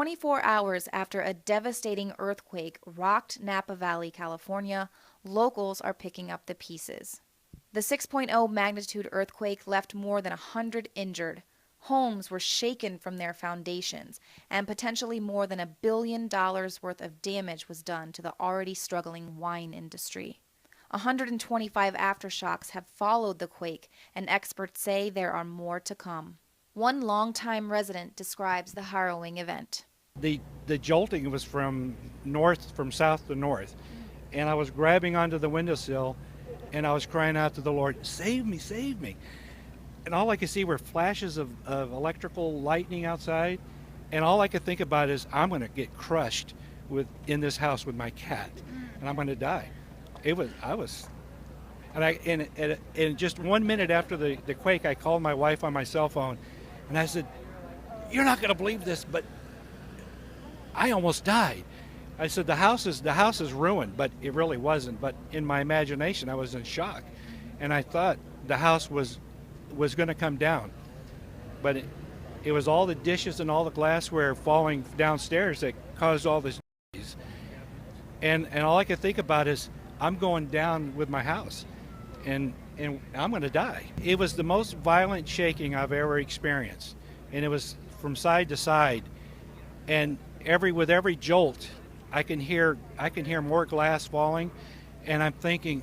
24 hours after a devastating earthquake rocked Napa Valley, California, locals are picking up the pieces. The 6.0 magnitude earthquake left more than 100 injured. Homes were shaken from their foundations, and potentially more than $1 billion worth of damage was done to the already struggling wine industry. 125 aftershocks have followed the quake, and experts say there are more to come. One longtime resident describes the harrowing event. The jolting was from south to north, and I was grabbing onto the windowsill, and I was crying out to the Lord, "Save me, save me." And all I could see were flashes of electrical lightning outside, and all I could think about is, I'm going to get crushed in this house with my cat, and I'm going to die. And just 1 minute after the quake, I called my wife on my cell phone, and I said, "You're not going to believe this, but I almost died." I said, the house is ruined, but it really wasn't. But in my imagination, I was in shock, and I thought the house was going to come down. But it was all the dishes and all the glassware falling downstairs that caused all this noise. And all I could think about is, I'm going down with my house, and I'm going to die. It was the most violent shaking I've ever experienced, and it was from side to side. And with every jolt, I can hear more glass falling, and I'm thinking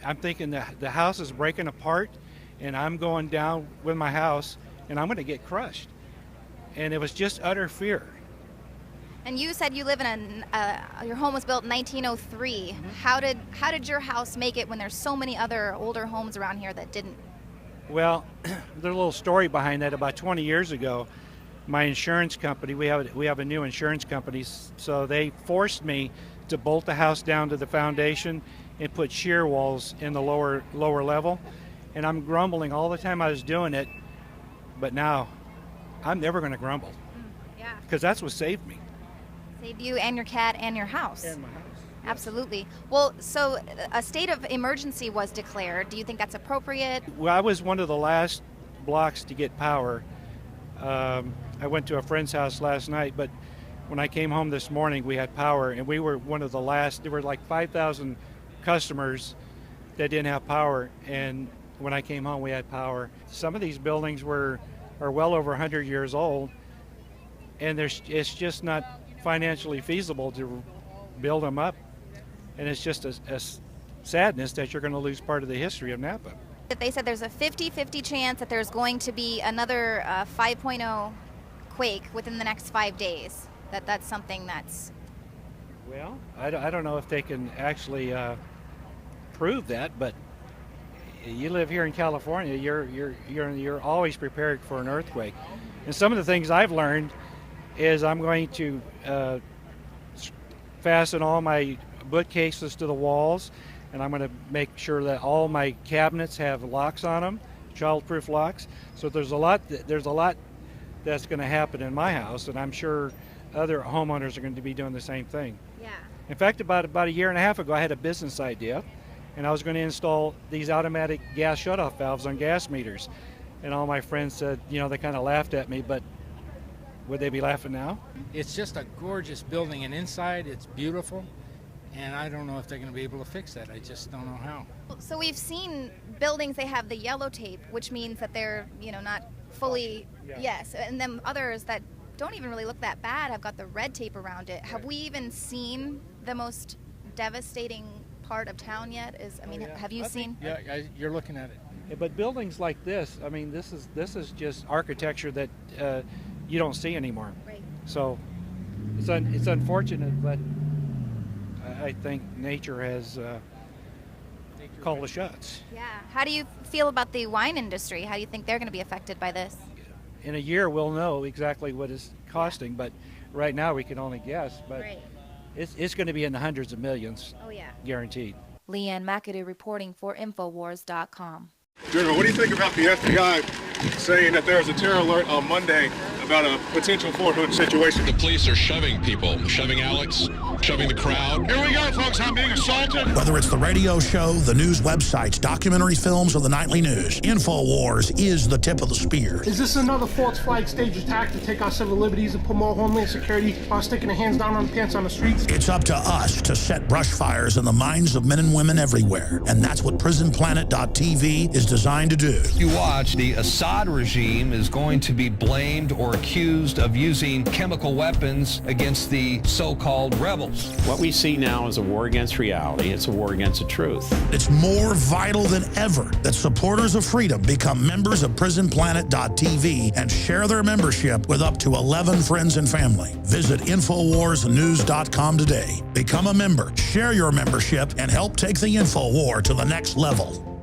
that the house is breaking apart, and I'm going down with my house, and I'm going to get crushed. And it was just utter fear. And you said you live in your home was built in 1903. Mm-hmm. How did your house make it when there's so many other older homes around here that didn't? Well, there's a little story behind that. About 20 years ago, my insurance company, we have a new insurance company, so they forced me to bolt the house down to the foundation and put shear walls in the lower level. And I'm grumbling all the time I was doing it, but now I'm never going to grumble. Yeah. Because that's what saved me. Saved you and your cat and your house. And my house. Yes. Absolutely. Well, so a state of emergency was declared. Do you think that's appropriate? Well, I was one of the last blocks to get power. I went to a friend's house last night, but when I came home this morning, we had power, and we were one of the last. There were like 5,000 customers that didn't have power, and when I came home, we had power. Some of these buildings are well over 100 years old, and it's just not financially feasible to build them up, and it's just a sadness that you're going to lose part of the history of Napa. They said there's a 50-50 chance that there's going to be another 5.0 quake within the next 5 days. That's something that's... Well, I don't know if they can actually prove that, but you live here in California, you're always prepared for an earthquake. And some of the things I've learned is I'm going to fasten all my bookcases to the walls, and I'm going to make sure that all my cabinets have locks on them, child-proof locks. So there's a lot that's going to happen in my house, and I'm sure other homeowners are going to be doing the same thing. Yeah. In fact, about a year and a half ago, I had a business idea, and I was going to install these automatic gas shutoff valves on gas meters. And all my friends said, they kind of laughed at me, but would they be laughing now? It's just a gorgeous building, and inside it's beautiful, and I don't know if they're going to be able to fix that. I just don't know how. So we've seen buildings, they have the yellow tape, which means that they're, not fully, yeah. Yes, and then others that don't even really look that bad have got the red tape around it. Have we even seen the most devastating part of town yet? Have you seen? Yeah, you're looking at it. Yeah, but buildings like this, this is just architecture that you don't see anymore. Right. So it's unfortunate, but I think nature has called the shots. Yeah. How do you feel about the wine industry? How do you think they're going to be affected by this? In a year, we'll know exactly what it's costing, but right now we can only guess. But right. It's going to be in the hundreds of millions. Oh, yeah. Guaranteed. Leanne McAdoo reporting for Infowars.com. General, what do you think about the FBI saying that there was a terror alert on Monday about a potential Fort Hood situation? The police are shoving people, shoving Alex, shoving the crowd. Here we go, folks. I'm being assaulted. Whether it's the radio show, the news websites, documentary films, or the nightly news, InfoWars is the tip of the spear. Is this another false flag stage attack to take our civil liberties and put more homeland security while sticking their hands down on the pants on the streets? It's up to us to set brush fires in the minds of men and women everywhere. And that's what PrisonPlanet.tv is designed to do. You watch, the Assad regime is going to be blamed or accused of using chemical weapons against the so-called rebels. What we see now is a war against reality. It's a war against the truth. It's more vital than ever that supporters of freedom become members of PrisonPlanet.tv and share their membership with up to 11 friends and family. Visit InfoWarsNews.com today. Become a member, share your membership, and help take the InfoWar to the next level.